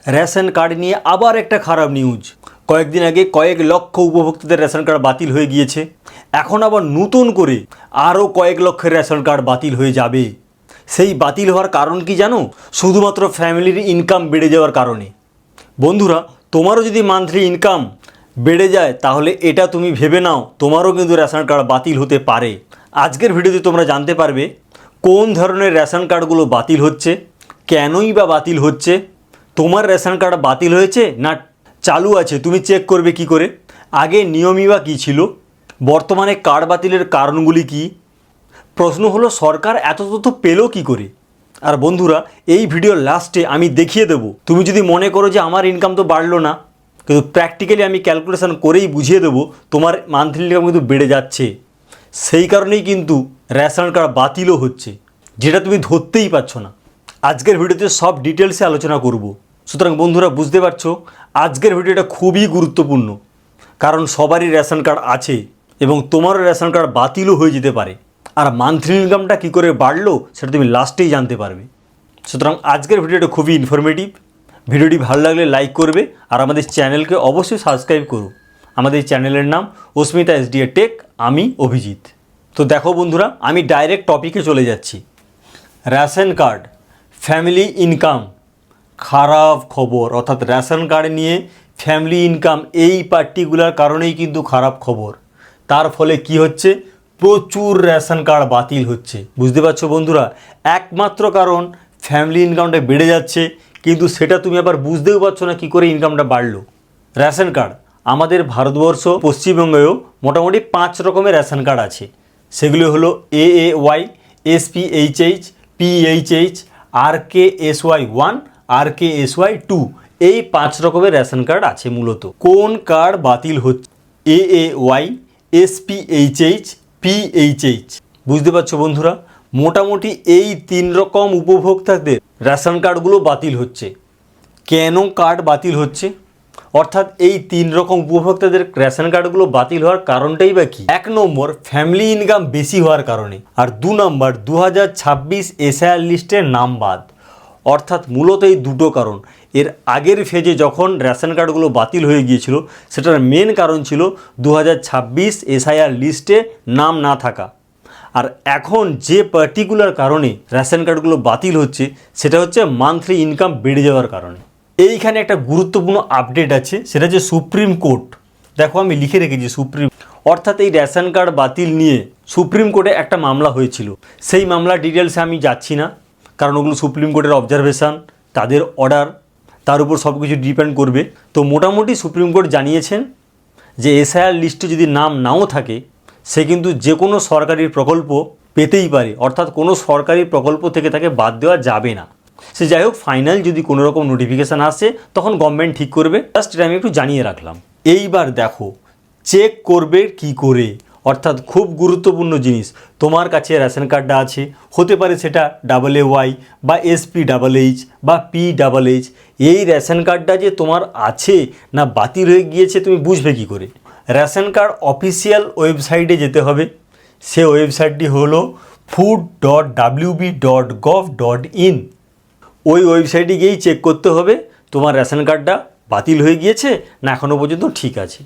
Ration card নিয়ে আবার একটা খারাপ নিউজ। কয়েকদিন আগে কয়েক লক্ষ উপভোক্তাদের রেশন কার্ড বাতিল হয়ে গিয়েছে। এখন আবার নতুন করে আরও কয়েক লক্ষের রেশন কার্ড বাতিল হয়ে যাবে। সেই বাতিল হওয়ার কারণ কি জানো? শুধুমাত্র ফ্যামিলির ইনকাম বেড়ে যাওয়ার কারণে। বন্ধুরা, তোমারও যদি মান্থলি ইনকাম বেড়ে যায় তাহলে এটা তুমি ভেবে নাও, তোমারও কিন্তু রেশন কার্ড বাতিল হতে পারে। আজকের ভিডিওতে তোমরা জানতে পারবে কোন ধরনের রেশন কার্ডগুলো বাতিল হচ্ছে, কেনই বা বাতিল হচ্ছে, তোমার রেশন কার্ড বাতিল হয়েছে না চালু আছে তুমি চেক করবে কি করে, আগে নিয়মই বা কী ছিল, বর্তমানে কার্ড বাতিলের কারণগুলি কি। প্রশ্ন হলো সরকার এত তথ্য পেলো কী করে। আর বন্ধুরা, এই ভিডিওর লাস্টে আমি দেখিয়ে দেবো, তুমি যদি মনে করো যে আমার ইনকাম তো বাড়লো না, কিন্তু প্র্যাকটিক্যালি আমি ক্যালকুলেশন করেই বুঝিয়ে দেবো তোমার মান্থলি ইনকাম কিন্তু বেড়ে যাচ্ছে। সেই কারণেই কিন্তু রেশন কার্ড বাতিলও হচ্ছে, যেটা তুমি ধরতেই পারছো না। আজকের ভিডিওতে সব ডিটেলসে আলোচনা করব। সুতরাং বন্ধুরা, বুঝতে পারছো আজকের ভিডিওটা খুবই গুরুত্বপূর্ণ, কারণ সবারই রেশন কার্ড আছে এবং তোমারও রেশন কার্ড বাতিলও হয়ে যেতে পারে। আর মান্থলি ইনকামটা কী করে বাড়লো সেটা তুমি লাস্টেই জানতে পারবে। সুতরাং আজকের ভিডিওটা খুবই ইনফরমেটিভ। ভিডিওটি ভালো লাগলে লাইক করবে আর আমাদের চ্যানেলকে অবশ্যই সাবস্ক্রাইব করো। আমাদের চ্যানেলের নাম অস্মিতা SDA টেক, আমি অভিজিৎ। তো দেখো বন্ধুরা, আমি ডাইরেক্ট টপিকে চলে যাচ্ছি। রেশন কার্ড, ফ্যামিলি ইনকাম, খারাপ খবর। অর্থাৎ রেশন কার্ড নিয়ে ফ্যামিলি ইনকাম এই পার্টিকুলার কারণেই কিন্তু খারাপ খবর। তার ফলে কি হচ্ছে? প্রচুর রেশন কার্ড বাতিল হচ্ছে। বুঝতে পারছো বন্ধুরা, একমাত্র কারণ ফ্যামিলি ইনকামটা বেড়ে যাচ্ছে, কিন্তু সেটা তুমি আবার বুঝতেও পারছো না কী করে ইনকামটা বাড়লো। রেশন কার্ড আমাদের ভারতবর্ষ পশ্চিমবঙ্গেও মোটামুটি 5 রকমের রেশন কার্ড আছে। সেগুলি হলো AAY, SPHH, PHH, RKSY1, RKSY2, এই 5 রকমের রেশন কার্ড আছে। মূলত কোন কার্ড বাতিল হচ্ছে? AAY, SPHH, PHH। বুঝতে পারছো বন্ধুরা, মোটামুটি এই 3 রকম উপভোক্তাদের রেশন কার্ডগুলো বাতিল হচ্ছে। কেন কার্ড বাতিল হচ্ছে? অর্থাৎ এই 3 রকম উপভোক্তাদের রেশন কার্ডগুলো বাতিল হওয়ার কারণটাই বা কি? 1 নম্বর, ফ্যামিলি ইনকাম বেশি হওয়ার কারণে। আর 2 নম্বর, 2026 SIR লিস্টের নাম বাদ। অর্থাৎ মূলত এই দুটো কারণ। এর আগের ফেজে যখন রেশন কার্ডগুলো বাতিল হয়ে গিয়েছিল, সেটার মেন কারণ ছিল 2026 SIR লিস্টে নাম না থাকা। আর এখন যে পার্টিকুলার কারণে রেশন কার্ডগুলো বাতিল হচ্ছে, সেটা হচ্ছে মান্থলি ইনকাম বেড়ে যাওয়ার কারণে। এইখানে একটা গুরুত্বপূর্ণ আপডেট আছে, সেটা হচ্ছে সুপ্রিম কোর্ট। দেখো আমি লিখে রেখেছি সুপ্রিম। অর্থাৎ এই রেশন কার্ড বাতিল নিয়ে সুপ্রিম কোর্টে একটা মামলা হয়েছিল। সেই মামলার ডিটেলসে আমি যাচ্ছি না, কারণ ওগুলো সুপ্রিম কোর্টের অবজারভেশন, তাদের অর্ডার, তার উপর সব কিছু ডিপেন্ড করবে। তো মোটামুটি সুপ্রিম কোর্ট জানিয়েছেন যে SIR লিস্টে যদি নাম নাও থাকে, সে কিন্তু যে কোনো সরকারি প্রকল্প পেতেই পারে। অর্থাৎ কোনো সরকারি প্রকল্প থেকে তাকে বাদ দেওয়া যাবে না। সে যাই হোক, ফাইনাল যদি কোনো রকম নোটিফিকেশান আসে তখন গভর্নমেন্ট ঠিক করবে। জাস্ট এটা আমি একটু জানিয়ে রাখলাম। এইবার দেখো চেক করবে কি করে। অর্থাৎ খুব গুরুত্বপূর্ণ জিনিস, তোমার কাছে রেশন কার্ডটা আছে, হতে পারে সেটা AAY বা SPHH বা PHH। এই রেশন কার্ডটা যে তোমার আছে না বাতিল হয়ে গিয়েছে তুমি বুঝবে কি করে? রেশন কার্ড অফিসিয়াল ওয়েবসাইটে যেতে হবে। সে ওয়েবসাইটটি হলো food.wb.gov.in। ওই ওয়েবসাইটে গিয়েই চেক করতে হবে তোমার রেশন কার্ডটা বাতিল হয়ে গিয়েছে না এখনও পর্যন্ত ঠিক আছে।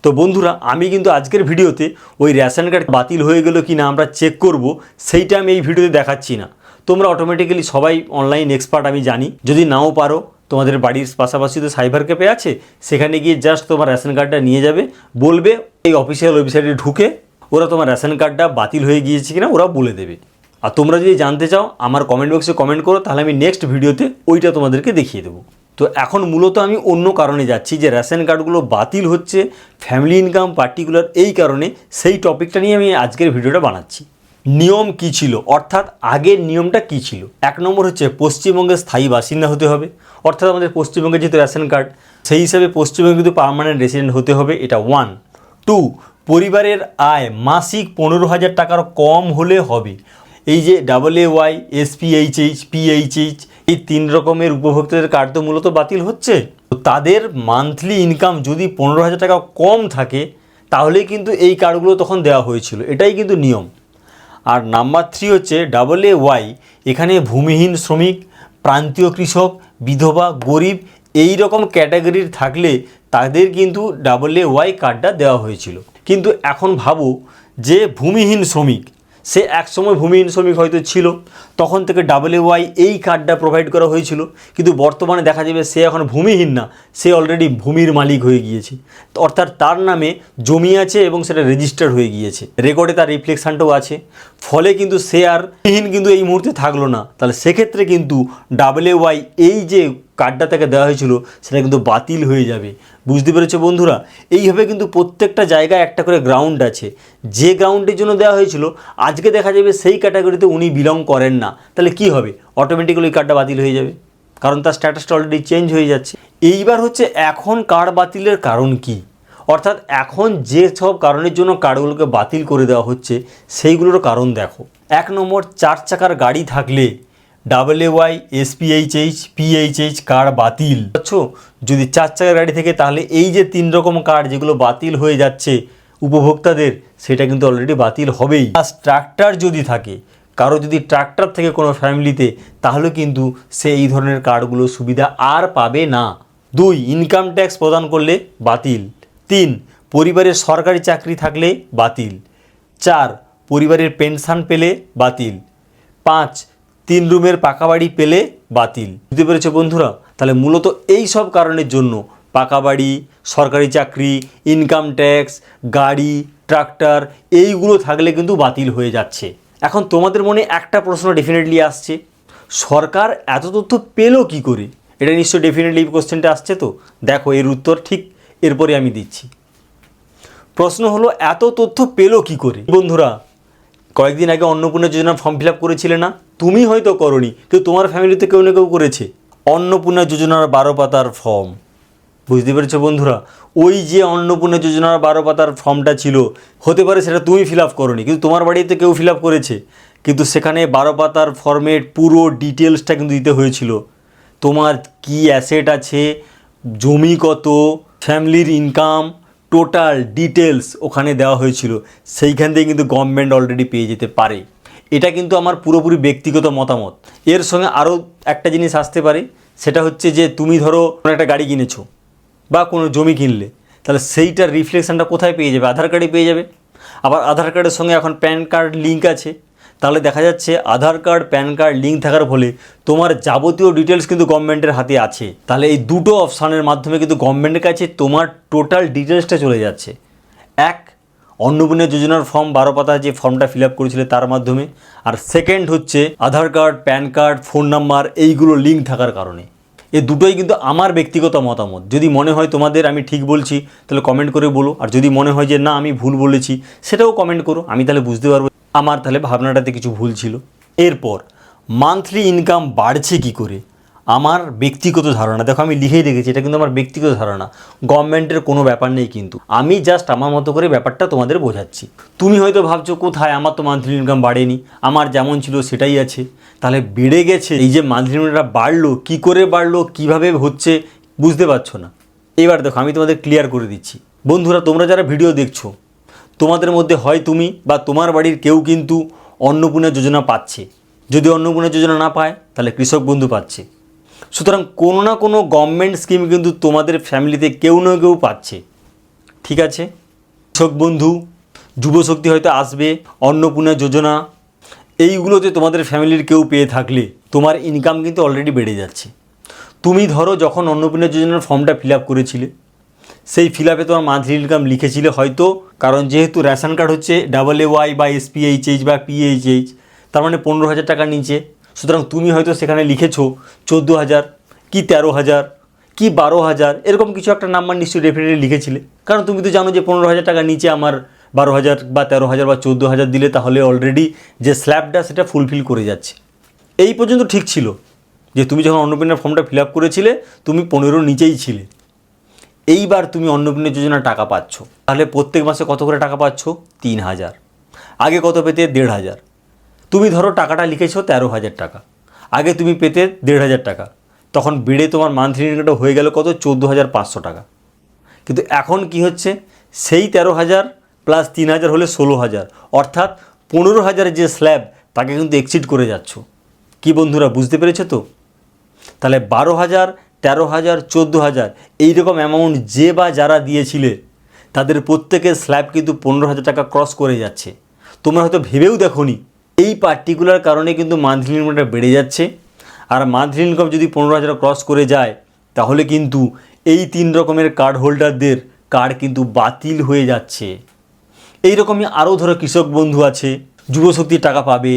তো বন্ধুরা, আমি কিন্তু আজকের ভিডিওতে ওই রেশন কার্ড বাতিল হয়ে গেল কি না আমরা চেক করব, সেইটা আমি এই ভিডিওতে দেখাচ্ছি না। তোমরা অটোমেটিক্যালি সবাই অনলাইন এক্সপার্ট আমি জানি। যদি নাও পারো, তোমাদের বাড়ির পাশাপাশি তো সাইবার ক্যাফে আছে, সেখানে গিয়ে জাস্ট তোমার রেশন কার্ডটা নিয়ে যাবে, বলবে এই অফিসিয়াল ওয়েবসাইটে ঢুকে ওরা তোমার রেশন কার্ডটা বাতিল হয়ে গিয়েছে কিনা ওরা বলে দেবে। আর তোমরা যদি জানতে চাও আমার কমেন্ট বক্সে কমেন্ট করো, তাহলে আমি নেক্সট ভিডিওতে ওইটা তোমাদেরকে দেখিয়ে দেবো। তো এখন মূলত আমি অন্য কারণে যাচ্ছি, যে রেশন কার্ডগুলো বাতিল হচ্ছে ফ্যামিলি ইনকাম পার্টিকুলার এই কারণে, সেই টপিকটা নিয়ে আমি আজকের ভিডিওটা বানাচ্ছি। নিয়ম কি ছিল, অর্থাৎ আগের নিয়মটা কি ছিল? 1 নম্বর হচ্ছে পশ্চিমবঙ্গের স্থায়ী বাসিন্দা হতে হবে। অর্থাৎ আমাদের পশ্চিমবঙ্গে যেহেতু রেশন কার্ড, সেই হিসাবে পশ্চিমবঙ্গে কিন্তু পার্মানেন্ট রেসিডেন্ট হতে হবে, এটা 1। 2, পরিবারের আয় মাসিক 15,000 টাকার কম হলে হবে। এই যে AAY, SPHH, PHH এই 3 রকমের উপভোক্তাদের কার্ড তো মূলত বাতিল হচ্ছে। তো তাদের মান্থলি ইনকাম যদি 15,000 টাকা কম থাকে, তাহলে কিন্তু এই কার্ডগুলো তখন দেওয়া হয়েছিল, এটাই কিন্তু নিয়ম। আর নাম্বার 3 হচ্ছে AAY, এখানে ভূমিহীন শ্রমিক, প্রান্তীয় কৃষক, বিধবা, গরিব এই রকম ক্যাটাগরির থাকলে তাদের কিন্তু AAY কার্ডটা দেওয়া হয়েছিল। কিন্তু এখন ভাবো যে ভূমিহীন শ্রমিক, সে একসময় ভূমিহীন শ্রমিক হয়তো ছিল, তখন থেকে AAY এই কার্ডটা প্রোভাইড করা হয়েছিল, কিন্তু বর্তমানে দেখা যাবে সে এখন ভূমিহীন না, সে অলরেডি ভূমির মালিক হয়ে গিয়েছে, অর্থাৎ তার নামে জমি আছে এবং সেটা রেজিস্টার্ড হয়ে গিয়েছে, রেকর্ডে তার রিফ্লেকশানটাও আছে। ফলে কিন্তু সে আর ভূমিহীন কিন্তু এই মুহূর্তে থাকলো না। তাহলে সেক্ষেত্রে কিন্তু AAY এই যে কার্ডটা তাকে দেওয়া হয়েছিল সেটা কিন্তু বাতিল হয়ে যাবে। বুঝতে পেরেছো বন্ধুরা? এইভাবে কিন্তু প্রত্যেকটা জায়গায় একটা করে গ্রাউন্ড আছে, যে গ্রাউন্ডের জন্য দেওয়া হয়েছিল আজকে দেখা যাবে সেই ক্যাটাগরিতে উনি বিলং করেন না, তাহলে কি হবে? অটোমেটিক্যালি কার্ডটা বাতিল হয়ে যাবে, কারণ তার স্ট্যাটাসটা অলরেডি চেঞ্জ হয়ে যাচ্ছে। এইবার হচ্ছে এখন কার্ড বাতিলের কারণ কি, অর্থাৎ এখন যে সব কারণের জন্য কার্ডগুলোকে বাতিল করে দেওয়া হচ্ছে সেইগুলোর কারণ দেখো। 1 নম্বর, 4 চাকার গাড়ি থাকলে AAY, SPHH, PHH কার্ড বাতিল। বুঝছো? যদি 4 চাকার গাড়ি থেকে তাহলে এই যে 3 রকম কার্ড যেগুলো বাতিল হয়ে যাচ্ছে উপভোক্তাদের, সেটা কিন্তু অলরেডি বাতিল হবেই। প্লাস ট্রাক্টর যদি থাকে, কারো যদি ট্রাক্টর থেকে কোনো ফ্যামিলিতে, তাহলে কিন্তু সে এই ধরনের কার্ডগুলো সুবিধা আর পাবে না। 2, ইনকাম ট্যাক্স প্রদান করলে বাতিল। 3, পরিবারের সরকারি চাকরি থাকলে বাতিল। 4, পরিবারের পেনশন পেলে বাতিল। 5, 3 রুমের পাকা বাড়ি পেলে বাতিল। বুঝতে পেরেছো বন্ধুরা? তাহলে মূলত এই সব কারণের জন্য পাকা বাড়ি, সরকারি চাকরি, ইনকাম ট্যাক্স, গাড়ি, ট্রাক্টর এইগুলো থাকলে কিন্তু বাতিল হয়ে যাচ্ছে। এখন তোমাদের মনে একটা প্রশ্ন ডেফিনেটলি আসছে, সরকার এত তথ্য পেলো কী করে? এটা নিশ্চয়ই ডেফিনেটলি কোশ্চেনটা আসছে। তো দেখো এর উত্তর ঠিক এরপরে আমি দিচ্ছি। প্রশ্ন হলো এত তথ্য পেলো কী করে? বন্ধুরা, কয়েকদিন আগে অন্নপূর্ণা যোজনার ফর্ম ফিল আপ করেছিলে না? তুমি হয়তো করোনি, কিন্তু তোমার ফ্যামিলিতে কেউ না কেউ করেছে। অন্নপূর্ণা যোজনার 12 পাতার ফর্ম, বুঝতে পেরেছো বন্ধুরা? ওই যে অন্নপূর্ণা যোজনার 12 পাতার ফর্মটা ছিল, হতে পারে সেটা তুমি ফিল আপ করোনি, কিন্তু তোমার বাড়িতে কেউ ফিল আপ করেছে। কিন্তু সেখানে 12 পাতার ফর্মের পুরো ডিটেলসটা কিন্তু দিতে হয়েছিল। তোমার কি অ্যাসেট আছে, জমি কত, ফ্যামিলির ইনকাম, টোটাল ডিটেলস ওখানে দেওয়া হয়েছিল। সেইখান থেকে কিন্তু গভর্নমেন্ট অলরেডি পেয়ে যেতে পারে। এটা কিন্তু আমার পুরোপুরি ব্যক্তিগত মতামত। এর সঙ্গে আরও একটা জিনিস আসতে পারে, সেটা হচ্ছে যে তুমি ধরো কোনো একটা গাড়ি কিনেছো বা কোনো জমি কিনলে, তাহলে সেইটার রিফ্লেকশানটা কোথায় পেয়ে যাবে? আধার কার্ডে পেয়ে যাবে। আবার আধার কার্ডের সঙ্গে এখন প্যান কার্ড লিঙ্ক আছে, তাহলে দেখা যাচ্ছে আধার কার্ড প্যান কার্ড লিঙ্ক থাকার ফলে তোমার যাবতীয় ডিটেলস কিন্তু গভর্নমেন্টের হাতে আছে। তাহলে এই দুটো অপশানের মাধ্যমে কিন্তু গভর্নমেন্টের কাছে তোমার টোটাল ডিটেলসটা চলে যাচ্ছে। 1, অন্নপূর্ণা যোজনার ফর্ম 12 পাতা যে ফর্মটা ফিল আপ করেছিলে তার মাধ্যমে, আর সেকেন্ড হচ্ছে Aadhaar card PAN card phone number এইগুলো লিঙ্ক থাকার কারণে। এই দুটোই কিন্তু আমার ব্যক্তিগত মতামত। যদি মনে হয় তোমাদের আমি ঠিক বলছি তাহলে কমেন্ট করে বলো, আর যদি মনে হয় যে না আমি ভুল বলেছি সেটাও কমেন্ট করো, আমি তাহলে বুঝতে পারবো আমার তাহলে ভাবনাটাতে কিছু ভুল ছিল। এরপর মান্থলি ইনকাম বাড়ছে কি করে? আমার ব্যক্তিগত ধারণা, দেখো আমি লিখেই রেখেছি, এটা কিন্তু আমার ব্যক্তিগত ধারণা, গভর্নমেন্টের কোনো ব্যাপার নেই, কিন্তু আমি জাস্ট আমার মতো করে ব্যাপারটা তোমাদের বোঝাচ্ছি। তুমি হয়তো ভাবছো কোথায়, আমার তো মান্থলি ইনকাম বাড়েনি, আমার যেমন ছিল সেটাই আছে। তাহলে বেড়ে গেছে, এই যে মান্থলি ইনকামটা বাড়লো, কী করে বাড়লো, কীভাবে হচ্ছে বুঝতে পারছো না। এবার দেখো আমি তোমাদের ক্লিয়ার করে দিচ্ছি। বন্ধুরা, তোমরা যারা ভিডিও দেখছো, তোমাদের মধ্যে হয় তুমি বা তোমার বাড়ির কেউ কিন্তু অন্নপূর্ণা যোজনা পাচ্ছে। যদি অন্নপূর্ণা যোজনা না পায় তাহলে কৃষক বন্ধু পাচ্ছে। সুতরাং কোনো না কোনো গভর্নমেন্ট স্কিম কিন্তু তোমাদের ফ্যামিলিতে কেউ না কেউ পাচ্ছে। ঠিক আছে, কৃষক বন্ধু, যুবশক্তি হয়তো আসবে, অন্নপূর্ণা যোজনা এইগুলোতে তোমাদের ফ্যামিলির কেউ পেয়ে থাকলে তোমার ইনকাম কিন্তু অলরেডি বেড়ে যাচ্ছে। তুমি ধরো যখন অন্নপূর্ণা যোজনার ফর্মটা ফিল আপ করেছিলে, সেই ফিল আপে তোমার মান্থলি ইনকাম লিখেছিলে হয়তো, কারণ যেহেতু রেশন কার্ড হচ্ছে AAY বা SPHH বা PHH, তার মানে 15,000 টাকার নিচে। সুতরাং তুমি হয়তো সেখানে লিখেছো 14,000 কি 13,000 কি 12,000, এরকম কিছু একটা নাম্বার নিশ্চয়ই ডেফিনেটলি লিখেছিলে, কারণ তুমি তো জানো যে 15,000 টাকার নিচে আমার 12,000 বা 13,000 বা 14,000 দিলে তাহলে অলরেডি যে স্ল্যাবটা সেটা ফুলফিল করে যাচ্ছে। এই পর্যন্ত ঠিক ছিল যে তুমি যখন অন্নপূর্ণার ফর্মটা ফিল আপ করেছিলে তুমি 15 নিচেই ছিলে। এইবার তুমি অন্নপূর্ণা যোজনার টাকা পাচ্ছ, তাহলে প্রত্যেক মাসে কত করে টাকা পাচ্ছ? 3,000। আগে কত পেতে? 1,500। তুমি ধরো টাকাটা লিখেছো 13,000 টাকা, আগে তুমি পেতে 1,500 টাকা, তখন বেড়ে তোমার মান্থলি ইনকামটা হয়ে গেল কত? 14,500 টাকা। কিন্তু এখন কি হচ্ছে, সেই 13,000 প্লাস 3,000 হলে 16,000, অর্থাৎ 15,000 যে স্ল্যাব তাকে কিন্তু এক্সিড করে যাচ্ছ। কি বন্ধুরা, বুঝতে পেরেছো তো? তাহলে 12,000 13,000, 14,000 এইরকম অ্যামাউন্ট যে বা যারা দিয়েছিলে তাদের প্রত্যেকের স্ল্যাব কিন্তু 15,000 টাকা ক্রস করে যাচ্ছে। তোমরা হয়তো ভেবেও দেখোনি এই পার্টিকুলার কারণে কিন্তু মান্থলি ইনকামটা বেড়ে যাচ্ছে। আর মান্থলি ইনকাম যদি 15,000 ক্রস করে যায় তাহলে কিন্তু এই 3 রকমের কার্ড হোল্ডারদের কার্ড কিন্তু বাতিল হয়ে যাচ্ছে। এইরকমই আরও ধরো কৃষক বন্ধু আছে, যুবশক্তির টাকা পাবে,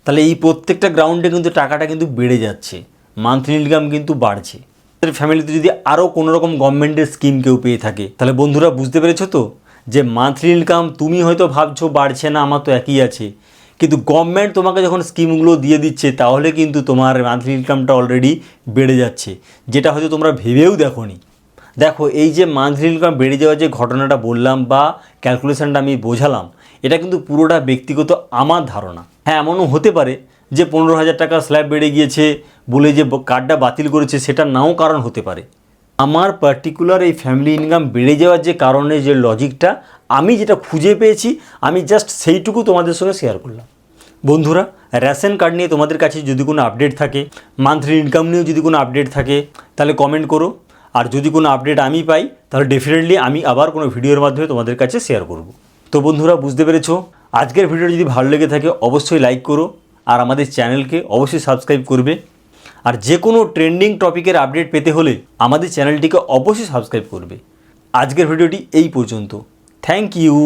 তাহলে এই প্রত্যেকটা গ্রাউন্ডে কিন্তু টাকাটা কিন্তু বেড়ে যাচ্ছে, মান্থলি ইনকাম কিন্তু বাড়ছে। ফ্যামিলিতে যদি আরও কোনো রকম গভর্নমেন্টের স্কিম কেউ পেয়ে থাকে তাহলে বন্ধুরা বুঝতে পেরেছো তো যে মান্থলি ইনকাম তুমি হয়তো ভাবছো বাড়ছে না, আমার তো একই আছে, কিন্তু গভর্নমেন্ট তোমাকে যখন স্কিমগুলো দিয়ে দিচ্ছে তাহলে কিন্তু তোমার মান্থলি ইনকামটা অলরেডি বেড়ে যাচ্ছে, যেটা হয়তো তোমরা ভেবেও দেখোনি। দেখো এই যে মান্থলি ইনকাম বেড়ে যাওয়ার যে ঘটনাটা বললাম বা ক্যালকুলেশনটা আমি বোঝালাম, এটা কিন্তু পুরোটা ব্যক্তিগত আমার ধারণা। হ্যাঁ, এমনও হতে পারে যে 15,000 টাকা স্ল্যাব বেড়ে গিয়েছে বলে যে কার্ডটা বাতিল করেছে সেটা নাও কারণ হতে পারে। আমার পার্টিকুলার এই ফ্যামিলি ইনকাম বেড়ে যাওয়ার যে কারণে যে লজিকটা আমি যেটা খুঁজে পেয়েছি আমি জাস্ট সেইটুকু তোমাদের সঙ্গে শেয়ার করলাম। বন্ধুরা, রেশন কার্ড নিয়ে তোমাদের কাছে যদি কোনো আপডেট থাকে, মান্থলি ইনকাম নিয়েও যদি কোনো আপডেট থাকে তাহলে কমেন্ট করো। আর যদি কোনো আপডেট আমি পাই তাহলে ডেফিনেটলি আমি আবার কোনো ভিডিওর মাধ্যমে তোমাদের কাছে শেয়ার করব। তো বন্ধুরা বুঝতে পেরেছো, আজকের ভিডিও যদি ভালো লেগে থাকে অবশ্যই লাইক করো আর আমাদের চ্যানেলকে অবশ্যই সাবস্ক্রাইব করবে। আর যে কোনো ট্রেন্ডিং টপিকের আপডেট পেতে হলে আমাদের চ্যানেলটিকে অবশ্যই সাবস্ক্রাইব করবে। আজকের ভিডিওটি এই পর্যন্ত। Thank you.